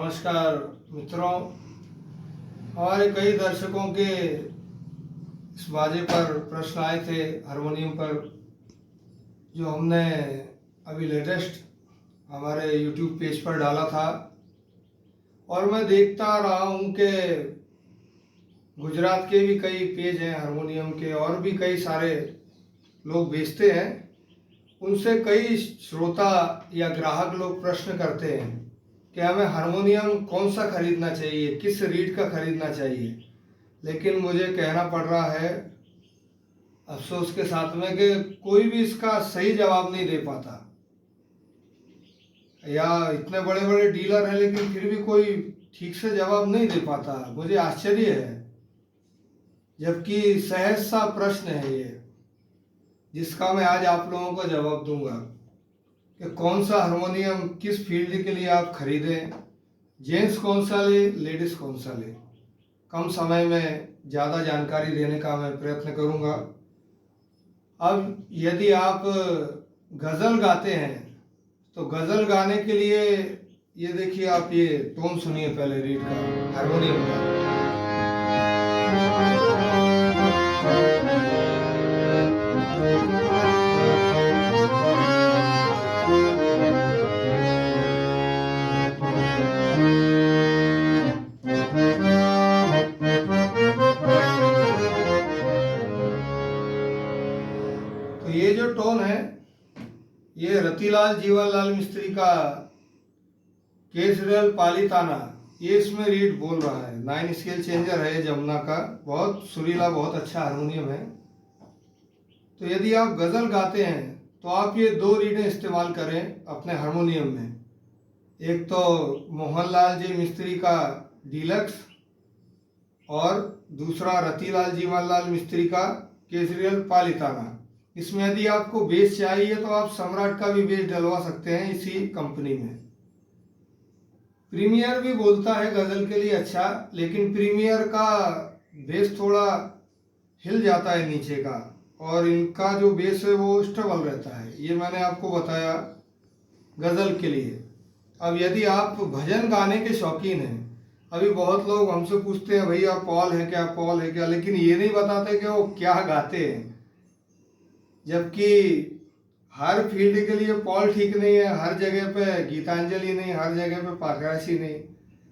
नमस्कार मित्रों। हमारे कई दर्शकों के इस बाजे पर प्रश्न आए थे हारमोनियम पर, जो हमने अभी लेटेस्ट हमारे YouTube पेज पर डाला था। और मैं देखता रहा हूँ कि गुजरात के भी कई पेज हैं हारमोनियम के, और भी कई सारे लोग बेचते हैं। उनसे कई श्रोता या ग्राहक लोग प्रश्न करते हैं कि हमें हारमोनियम कौन सा खरीदना चाहिए, किस रीड का खरीदना चाहिए। लेकिन मुझे कहना पड़ रहा है अफसोस के साथ में कि कोई भी इसका सही जवाब नहीं दे पाता, या इतने बड़े बड़े डीलर हैं लेकिन फिर भी कोई ठीक से जवाब नहीं दे पाता। मुझे आश्चर्य है, जबकि सहज सा प्रश्न है ये, जिसका मैं आज आप लोगों को जवाब दूंगा कि कौन सा हारमोनियम किस फील्ड के लिए आप खरीदें, जेंट्स कौन सा ले, लेडीज़ कौन सा ले। कम समय में ज़्यादा जानकारी देने का मैं प्रयत्न करूंगा। अब यदि आप गज़ल गाते हैं तो गज़ल गाने के लिए ये देखिए, आप ये टोन सुनिए पहले रीड का, हारमोनियम का। तो ये जो टोन है, ये रतिलाल जीवनलाल मिस्त्री का केसरियल पालिताना, ये इसमें रीड बोल रहा है। 9 स्केल चेंजर है जमुना का, बहुत सुरीला, बहुत अच्छा हारमोनियम है। तो यदि आप गज़ल गाते हैं तो आप ये 2 रीडें इस्तेमाल करें अपने हारमोनियम में। एक तो मोहनलाल जी मिस्त्री का डीलक्स, और दूसरा रतिलाल जीवनलाल मिस्त्री का केसरियल पालिताना। इसमें यदि आपको बेस चाहिए तो आप सम्राट का भी बेस डलवा सकते हैं इसी कंपनी में। प्रीमियर भी बोलता है गज़ल के लिए अच्छा, लेकिन प्रीमियर का बेस थोड़ा हिल जाता है नीचे का, और इनका जो बेस है वो स्टेबल रहता है। ये मैंने आपको बताया गज़ल के लिए। अब यदि आप भजन गाने के शौकीन हैं, अभी बहुत लोग हमसे पूछते हैं भैया पॉल है क्या, पॉल है क्या, लेकिन ये नहीं बताते कि वो क्या गाते हैं। जबकि हर फील्ड के लिए पॉल ठीक नहीं है, हर जगह पे गीतांजलि नहीं, हर जगह पे पाकराशी नहीं।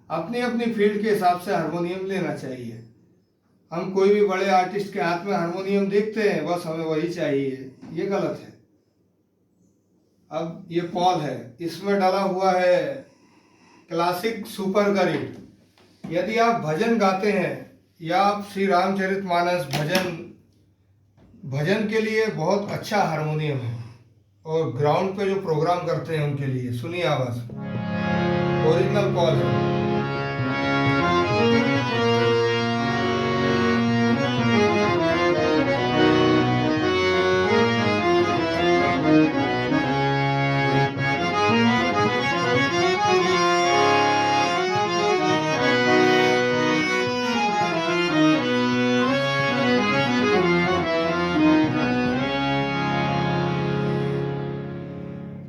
अपनी अपनी फील्ड के हिसाब से हारमोनियम लेना चाहिए। हम कोई भी बड़े आर्टिस्ट के हाथ में हारमोनियम देखते हैं, बस हमें वही चाहिए, ये गलत है। अब ये पॉल है, इसमें डाला हुआ है क्लासिक सुपर का रीड। यदि आप भजन गाते हैं या आप श्री रामचरितमानस भजन के लिए बहुत अच्छा हारमोनियम है, और ग्राउंड पे जो प्रोग्राम करते हैं उनके लिए, सुनिए आवाज, ओरिजिनल पॉल है।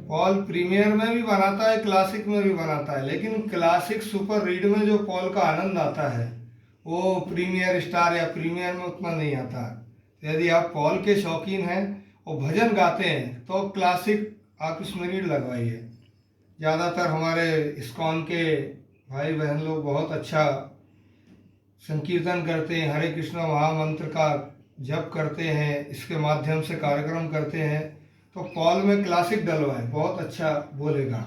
पॉल प्रीमियर में भी बनाता है, क्लासिक में भी बनाता है, लेकिन क्लासिक सुपर रीड में जो पॉल का आनंद आता है वो प्रीमियर स्टार या प्रीमियर में उतना नहीं आता। तो यदि आप पॉल के शौकीन हैं और भजन गाते हैं तो क्लासिक आप इसमें रीड लगवाइए। ज़्यादातर हमारे इस्कॉन के भाई बहन लोग बहुत अच्छा संकीर्तन करते हैं, हरे कृष्ण महामंत्र का जप करते हैं, इसके माध्यम से कार्यक्रम करते हैं। तो पॉल में क्लासिक डलवाए, बहुत अच्छा बोलेगा।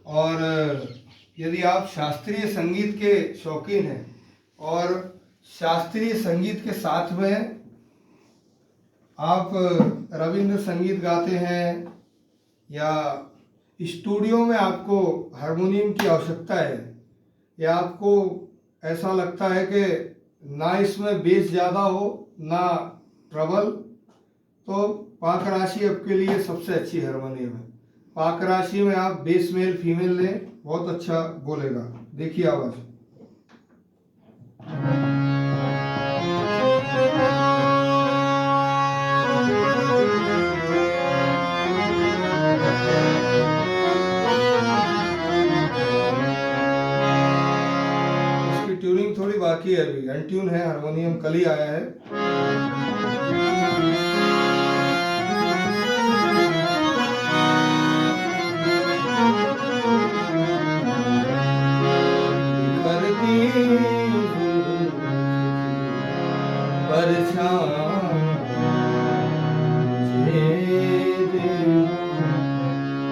और यदि आप शास्त्रीय संगीत के शौकीन हैं और शास्त्रीय संगीत के साथ में आप रविंद्र संगीत गाते हैं, या स्टूडियो में आपको हारमोनियम की आवश्यकता है, या आपको ऐसा लगता है कि ना इसमें बेस ज़्यादा हो ना ट्रबल, तो पाकराशी आपके लिए सबसे अच्छी हारमोनियम है। पाकराशी में आप बेस मेल फीमेल लें, बहुत अच्छा बोलेगा। देखिए आवाज़। ही है, अभी अनट्यून है हारमोनियम, कल ही आया है।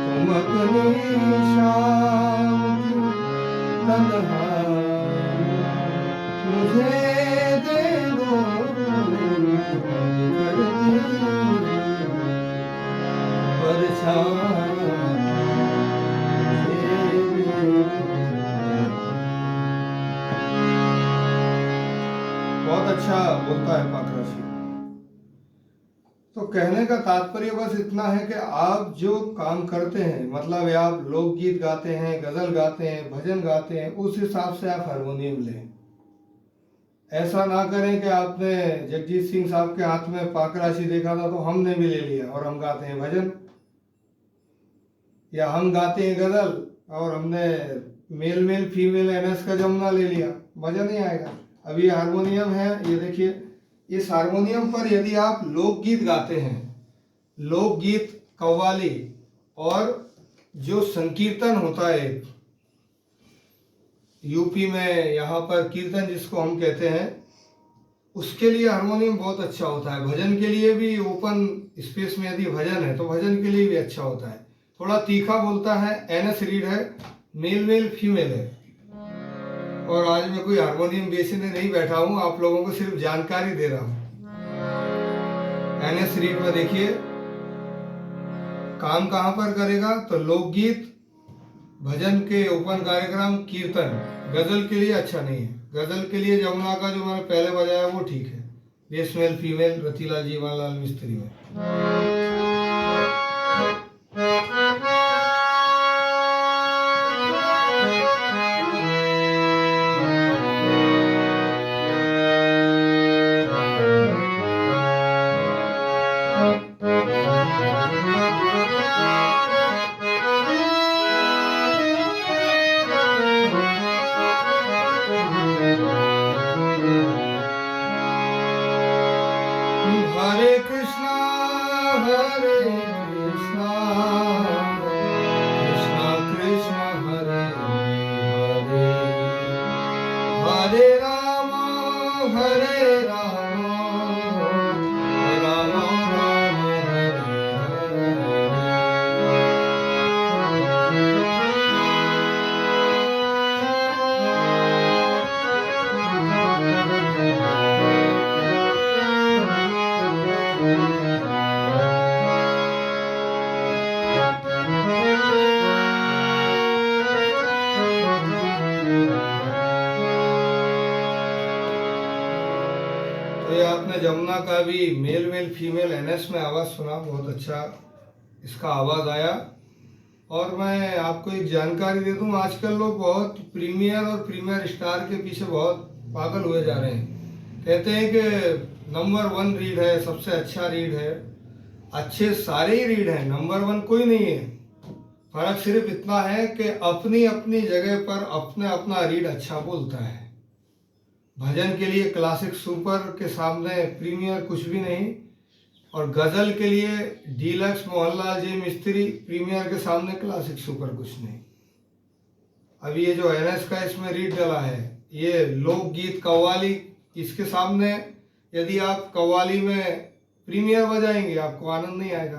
तुम अपनी शाम की तन्हाई मुझे दे दो, बिखरती परछाई मुझे दे दो। बहुत अच्छा बोलता है पाकराशी। तो कहने का तात्पर्य बस इतना है कि आप जो काम करते हैं, मतलब आप लोकगीत गाते हैं, गजल गाते हैं, भजन गाते हैं, उस हिसाब से आप हारमोनियम लें। ऐसा ना करें कि आपने जगजीत सिंह साहब के हाथ में पाकराशी देखा था तो हमने भी ले लिया और हम गाते हैं भजन, या हम गाते हैं गजल और हमने मेल मेल फीमेल एनएस का जमुना ले लिया, मजा नहीं आएगा। अब ये हारमोनियम है, ये देखिए, इस हारमोनियम पर यदि आप लोकगीत गाते हैं, लोकगीत, कव्वाली और जो संकीर्तन होता है यूपी में, यहाँ पर कीर्तन जिसको हम कहते हैं, उसके लिए हारमोनियम बहुत अच्छा होता है। भजन के लिए भी ओपन स्पेस में यदि भजन है तो भजन के लिए भी अच्छा होता है। थोड़ा तीखा बोलता है, एनएस रीड है, मेल मेल फीमेल है। और आज मैं कोई हारमोनियम बेचने नहीं बैठा हूँ, आप लोगों को सिर्फ जानकारी दे रहा हूँ। एनएस रीड में देखिए काम कहाँ पर करेगा, तो लोकगीत, भजन के ओपन कार्यक्रम, कीर्तन। गजल के लिए अच्छा नहीं है। गजल के लिए जमुना का जो मैंने पहले बजाया वो ठीक है, bass male female, Ratilal Jivanlal Mistry में। हरे कृष्णा हरे कृष्णा, कृष्णा कृष्णा हरे हरे, हरे राम राम राम हरे ये आपने जमुना का भी मेल मेल फीमेल एनएस में आवाज़ सुना, बहुत अच्छा इसका आवाज़ आया। और मैं आपको एक जानकारी दे दूं, आजकल लोग बहुत प्रीमियर और प्रीमियर स्टार के पीछे बहुत पागल हुए जा रहे हैं। कहते हैं कि नंबर 1 रीड है, सबसे अच्छा रीड है। अच्छे सारे ही रीड हैं, नंबर 1 कोई नहीं है। फर्क सिर्फ इतना है कि अपनी अपनी जगह पर अपना अपना रीड अच्छा बोलता है। भजन के लिए क्लासिक सुपर के सामने प्रीमियर कुछ भी नहीं, और गजल के लिए डीलक्स मोहनलाल जी मिस्त्री प्रीमियर के सामने क्लासिक सुपर कुछ नहीं। अब ये जो एनएस का इसमें रीड डला है, ये लोकगीत कव्वाली, इसके सामने यदि आप कव्वाली में प्रीमियर बजाएंगे आपको आनंद नहीं आएगा।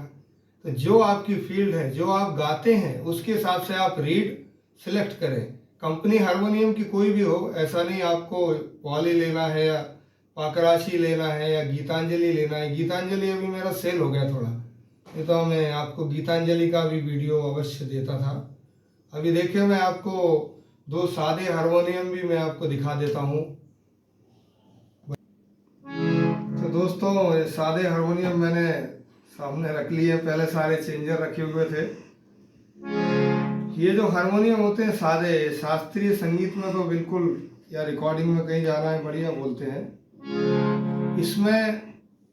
तो जो आपकी फील्ड है, जो आप गाते हैं, उसके हिसाब से आप रीड सिलेक्ट करें। कंपनी हारमोनियम की कोई भी हो, ऐसा नहीं आपको पॉली लेना है या पाकराशी लेना है या गीतांजलि लेना है। गीतांजलि अभी मेरा सेल हो गया थोड़ा, नहीं तो मैं आपको गीतांजलि का भी वीडियो अवश्य देता था। अभी देखिए, मैं आपको 2 सादे हारमोनियम भी मैं आपको दिखा देता हूँ। तो दोस्तों, सादे हारमोनियम मैंने सामने रख लिए, पहले सारे चेंजर रखे हुए थे। ये जो हारमोनियम होते हैं सादे, शास्त्रीय संगीत में तो बिल्कुल, या रिकॉर्डिंग में कहीं जाना है बढ़िया बोलते हैं। इसमें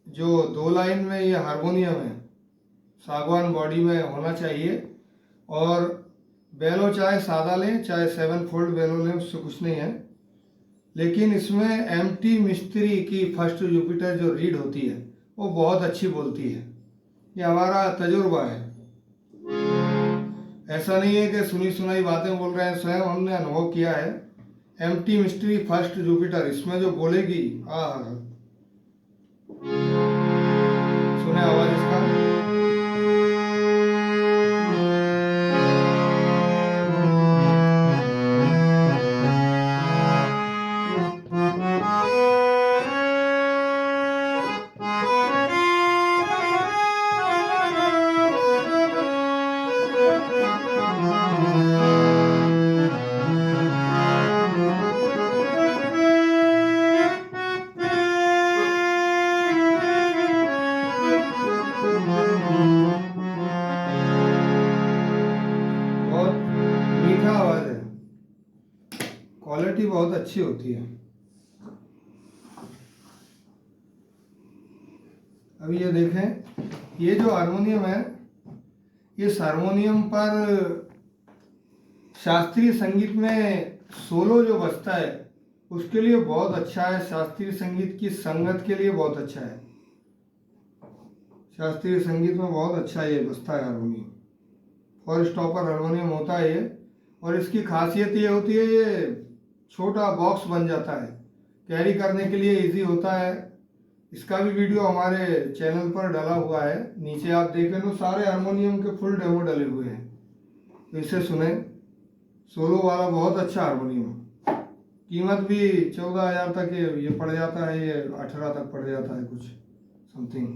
जो 2 लाइन में ये हारमोनियम है, सागवान बॉडी में होना चाहिए। और बेलो चाहे सादा लें चाहे 7 फोल्ड बेलो लें, उससे कुछ नहीं है। लेकिन इसमें एमटी मिस्त्री की फर्स्ट जुपिटर जो रीड होती है वो बहुत अच्छी बोलती है। ये हमारा तजुर्बा है, ऐसा नहीं है कि सुनी सुनाई बातें बोल रहे हैं, स्वयं हमने अनुभव किया है। एमटी मिस्ट्री फर्स्ट जुपिटर इसमें जो बोलेगी, सुने आवाज इसका। बहुत मीठा आवाज है, क्वालिटी बहुत अच्छी होती है। अभी ये देखें, ये जो हारमोनियम है, इस हारमोनियम पर शास्त्रीय संगीत में सोलो जो बजता है उसके लिए बहुत अच्छा है, शास्त्रीय संगीत की संगत के लिए बहुत अच्छा है। शास्त्रीय संगीत में बहुत अच्छा ये बजता है हारमोनियम, फॉर स्टॉपर हारमोनियम होता है ये। और इसकी खासियत ये होती है, ये छोटा बॉक्स बन जाता है, कैरी करने के लिए इजी होता है। इसका भी वीडियो हमारे चैनल पर डाला हुआ है, नीचे आप देखें तो सारे हारमोनियम के फुल डेमो डले हुए हैं, तो इसे सुने। सोलो वाला बहुत अच्छा हारमोनियम, कीमत भी 14,000 तक ये पड़ जाता है, ये 18 तक पड़ जाता है कुछ समथिंग।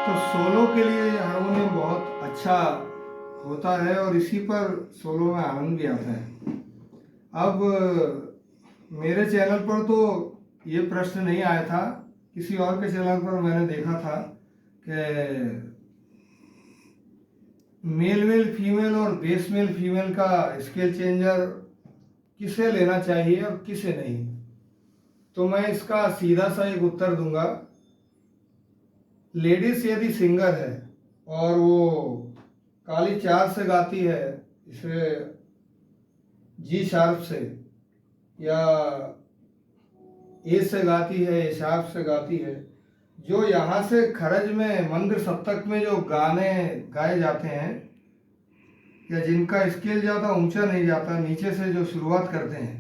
तो सोलो के लिए ये हारमोनियम बहुत अच्छा होता है और इसी पर सोलो में आनंद भी आता है। अब मेरे चैनल पर तो ये प्रश्न नहीं आया था, किसी और के चैनल पर मैंने देखा था कि मेल फीमेल और बेस मेल फीमेल का स्केल चेंजर किसे लेना चाहिए और किसे नहीं। तो मैं इसका सीधा सा एक उत्तर दूंगा। लेडीज यदि सिंगर है और वो काली 4 से गाती है, इसे जी शार्प से, या ए से गाती है, ए शार्प से गाती है, जो यहाँ से खरज में मंद्र सप्तक में जो गाने गाए जाते हैं, या जिनका स्केल ज़्यादा ऊंचा नहीं जाता, नीचे से जो शुरुआत करते हैं,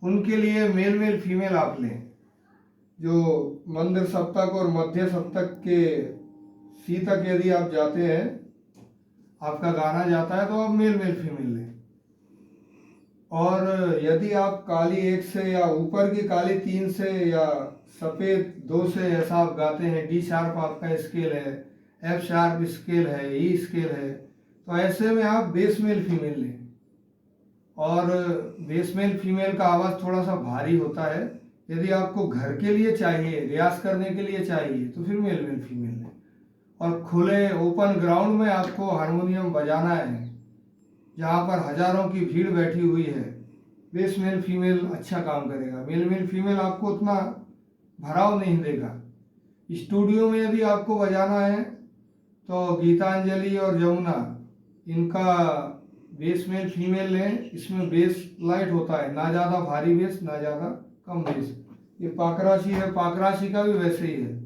उनके लिए मेल फीमेल आप लें। जो मंद्र सप्तक और मध्य सप्तक के सी तक यदि आप जाते हैं, आपका गाना जाता है, तो आप मेल फीमेल लें। और यदि आप काली 1 से या ऊपर की काली 3 से या सफ़ेद 2 से ऐसा आप गाते हैं, डी शार्प आपका स्केल है, एफ शार्प स्केल है, ई स्केल है, तो ऐसे में आप बेस मेल फीमेल लें। और बेस मेल फीमेल का आवाज़ थोड़ा सा भारी होता है। यदि आपको घर के लिए चाहिए, रियाज करने के लिए चाहिए, तो फिर मेल फीमेल लें। और खुले ओपन ग्राउंड में आपको हारमोनियम बजाना है, जहाँ पर हजारों की भीड़ बैठी हुई है, बेस मेल फीमेल अच्छा काम करेगा। मेल फीमेल आपको उतना भराव नहीं देगा। स्टूडियो में यदि आपको बजाना है तो गीतांजलि और जमुना, इनका बेस मेल फीमेल लें। इसमें बेस लाइट होता है, ना ज़्यादा भारी बेस ना ज़्यादा कम बेस। ये पाकराशी है, पाकराशी का भी वैसे ही है,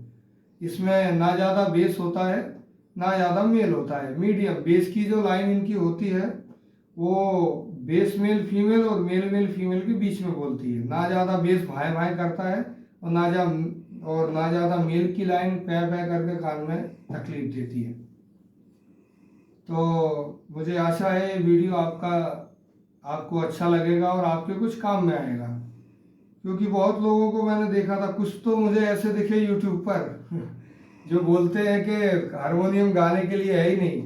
इसमें ना ज़्यादा बेस होता है ना ज़्यादा मेल होता है, मीडियम बेस की जो लाइन इनकी होती है वो बेस मेल फीमेल और मेल फीमेल के बीच में बोलती है। ना ज़्यादा बेस भाई भाई करता है और ना ज़्यादा मेल की लाइन पै पै करके कान में तकलीफ देती है। तो मुझे आशा है ये वीडियो आपको अच्छा लगेगा और आपके कुछ काम में आएगा, क्योंकि बहुत लोगों को मैंने देखा था, कुछ तो मुझे ऐसे दिखे यूट्यूब पर जो बोलते हैं कि हारमोनियम गाने के लिए है ही नहीं,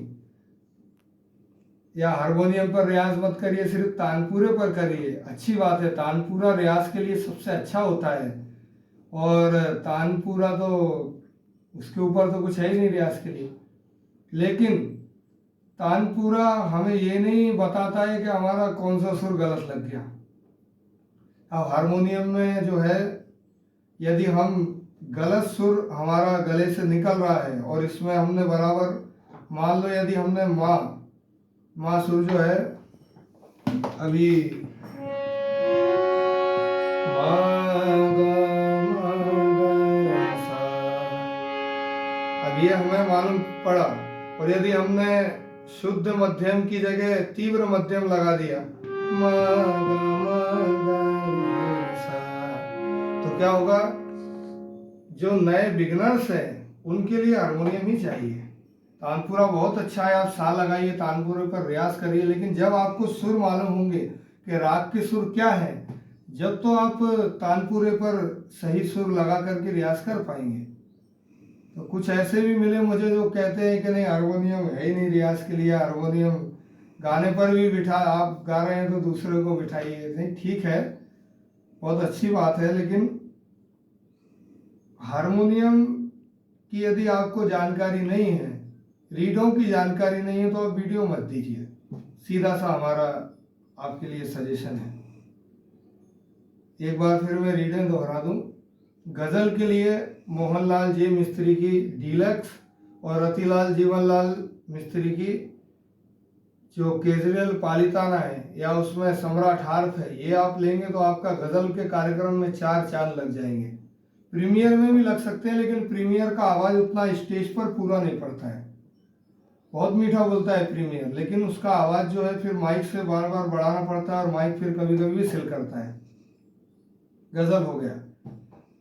या हारमोनियम पर रियाज मत करिए, सिर्फ तानपुरे पर करिए। अच्छी बात है, तानपुरा रियाज के लिए सबसे अच्छा होता है, और तानपुरा तो उसके ऊपर तो कुछ है ही नहीं रियाज के लिए। लेकिन तानपुरा हमें ये नहीं बताता है कि हमारा कौन सा सुर गलत लग गया। अब हारमोनियम में जो है, यदि हम गलत सुर हमारा गले से निकल रहा है और इसमें हमने बराबर, मान लो यदि हमने माँ सुर जो है अभी अब ये हमें मालूम पड़ा, और यदि हमने शुद्ध मध्यम की जगह तीव्र मध्यम लगा दिया तो क्या होगा? जो नए बिगनर्स हैं उनके लिए हारमोनियम ही चाहिए। तानपुरा बहुत अच्छा है, आप सा लगाइए, तानपुरे पर रियाज करिए, लेकिन जब आपको सुर मालूम होंगे कि राग के सुर क्या है, जब तो आप तानपुरे पर सही सुर लगा करके रियाज कर पाएंगे। तो कुछ ऐसे भी मिले मुझे जो कहते हैं कि नहीं हारमोनियम है ही नहीं रियाज के लिए, हारमोनियम गाने पर भी बिठा, आप गा रहे हैं तो दूसरे को बिठाइए। नहीं, ठीक है, बहुत अच्छी बात है, लेकिन हारमोनियम की यदि आपको जानकारी नहीं है, रीडों की जानकारी नहीं है, तो आप वीडियो मत दीजिए। सीधा सा हमारा आपके लिए सजेशन है। एक बार फिर मैं रीडें दोहरा दूं। गज़ल के लिए मोहनलाल जे मिस्त्री की डीलक्स और रतिलाल जीवनलाल मिस्त्री की जो केजरीवाल पालिताना है या उसमें सम्राट हार्प है, ये आप लेंगे तो आपका गज़ल के कार्यक्रम में 4 चांद लग जाएंगे। प्रीमियर में भी लग सकते हैं, लेकिन प्रीमियर का आवाज़ उतना स्टेज पर पूरा नहीं पड़ता है। बहुत मीठा बोलता है प्रीमियर, लेकिन उसका आवाज़ जो है फिर माइक से बार बार बढ़ाना पड़ता है, और माइक फिर कभी कभी भी सिल करता है। गज़ल हो गया।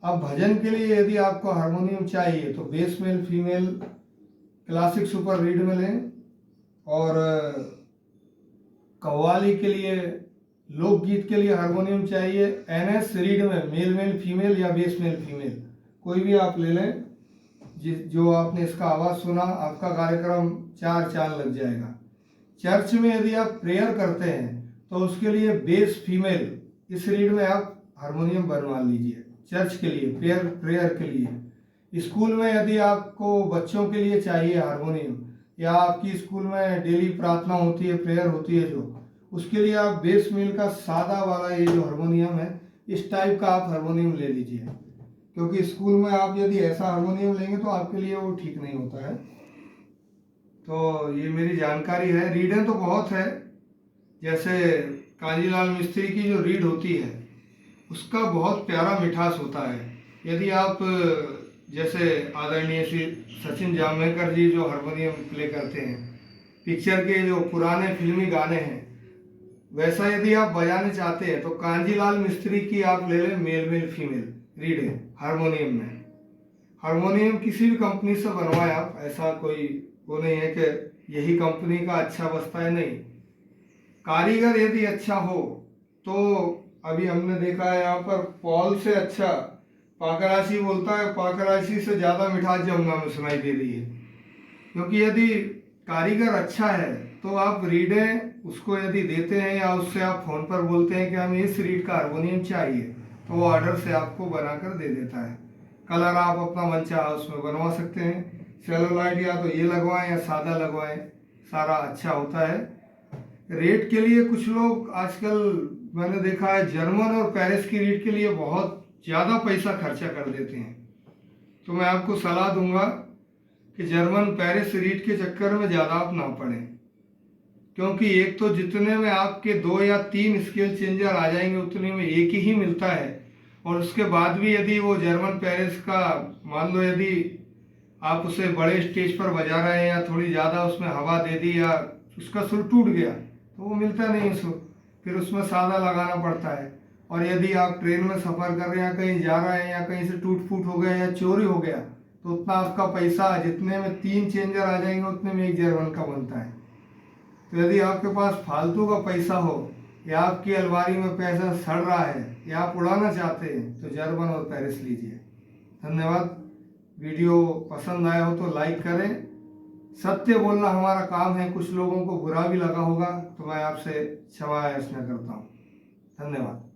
अब भजन के लिए यदि आपको हारमोनियम चाहिए तो base male female classic super read में लें, और कव्वाली के लिए, लोकगीत के लिए हारमोनियम चाहिए एनएस रीड में, मेल मेल फीमेल या बेस मेल फीमेल, कोई भी आप ले लें। जो आपने इसका आवाज़ सुना, आपका कार्यक्रम 4 चांद लग जाएगा। चर्च में यदि आप प्रेयर करते हैं तो उसके लिए बेस फीमेल इस रीड में आप हारमोनियम बनवा लीजिए, चर्च के लिए, प्रेयर के लिए। स्कूल में यदि आपको बच्चों के लिए चाहिए हारमोनियम, या आपकी स्कूल में डेली प्रार्थना होती है, प्रेयर होती है जो, उसके लिए आप बेस मेल का सादा वाला ये जो हारमोनियम है, इस टाइप का आप हारमोनियम ले लीजिए, क्योंकि स्कूल में आप यदि ऐसा हारमोनियम लेंगे तो आपके लिए वो ठीक नहीं होता है। तो ये मेरी जानकारी है। रीडें तो बहुत है, जैसे कांजीलाल मिस्त्री की जो रीड होती है उसका बहुत प्यारा मिठास होता है। यदि आप जैसे आदरणीय श्री सचिन जामनेकर जी जो हारमोनियम प्ले करते हैं, पिक्चर के जो पुराने फिल्मी गाने हैं, वैसा यदि आप बजाने चाहते हैं तो कांजीलाल मिस्त्री की आप ले लें मेल मेल फीमेल रीड है हारमोनियम में। हारमोनियम किसी भी कंपनी से बनवाएं आप, ऐसा कोई वो नहीं है कि यही कंपनी का अच्छा बजता है, नहीं। कारीगर यदि अच्छा हो तो अभी हमने देखा है यहाँ पर पॉल से अच्छा पाकराशी बोलता है, पाकराशी से ज़्यादा मिठास जमुना में सुनाई दे रही है। क्योंकि यदि कारीगर अच्छा है तो आप रीडें उसको यदि देते हैं या उससे आप फ़ोन पर बोलते हैं कि हमें इस रीड का हारमोनियम चाहिए, तो वो ऑर्डर से आपको बनाकर दे देता है। कलर आप अपना मन चाहा उसमें बनवा सकते हैं, सेलुलॉइड या तो ये लगवाएं या सादा लगवाएं, सारा अच्छा होता है। रेट के लिए कुछ लोग आजकल मैंने देखा है जर्मन और पेरिस की रीड के लिए बहुत ज़्यादा पैसा खर्चा कर देते हैं। तो मैं आपको सलाह दूंगा कि जर्मन पेरिस रीड के चक्कर में ज़्यादा आप ना पड़ें, क्योंकि एक तो जितने में आपके 2 या 3 स्केल चेंजर आ जाएंगे उतने में एक ही मिलता है, और उसके बाद भी यदि वो जर्मन पेरिस का मान लो यदि आप उसे बड़े स्टेज पर बजा रहे हैं या थोड़ी ज़्यादा उसमें हवा दे दी या उसका सुर टूट गया तो वो मिलता नहीं है सुर, फिर उसमें सादा लगाना पड़ता है। और यदि आप ट्रेन में सफ़र कर रहे हैं, कहीं जा रहे हैं या कहीं से टूट फूट हो गया या चोरी हो गया, तो उतना आपका पैसा, जितने में 3 चेंजर आ जाएंगे उतने में एक जर्मन का बनता है। तो यदि आपके पास फालतू का पैसा हो या आपकी अलमारी में पैसा सड़ रहा है या आप उड़ाना चाहते हैं तो जर्मन और पेरिस लीजिए। धन्यवाद। वीडियो पसंद आया हो तो लाइक करें। सत्य बोलना हमारा काम है, कुछ लोगों को बुरा भी लगा होगा तो मैं आपसे क्षमा याचना करता हूँ। धन्यवाद।